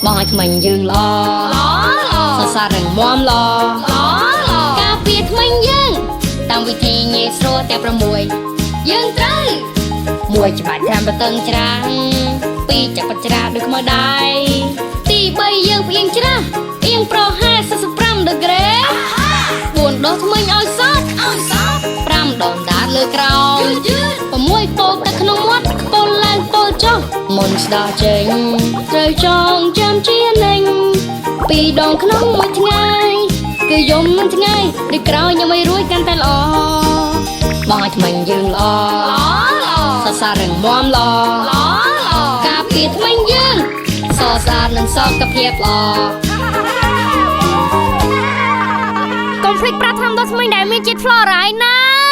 បងឲ្យក្មេងយើងល្អសរសើររឹងមាំល្អការពារក្មេងយើងតាមវិធីងាយស្រួលតែ6យើងត្រូវ1ច្បាច់5បតឹងច្រាស់2ចាប់ច្រាស់ដូចខ្មៅដៃទី3យើងផ្អៀងច្រាស់អៀងប្រហែល45ដឺក្រេ4ដុសធ្មេញឲ្យសព្វ5ដុំដាតលើក្រោម6ពោលទឹកក្នុងមាត់ពោលឡើងពោលចុះមុនស្ដោះចេញត្រូវចងចាំជាលេង2ដងក្នុងមួយថ្ងៃគឺយំនឹងថ្ងៃដូចក្រោយញ៉ាំឲ្យរួយកាន់តែល្អបងឲ្យថ្មិញយើងល្អសរសើររឹងមាំល្អការពារថ្មិញយើងសស្អាតនិងសុខភាពល្អកុំភ្លេចប្រាថ្នាដល់ថ្មិញដែលមានជាតិ Fluoride ណា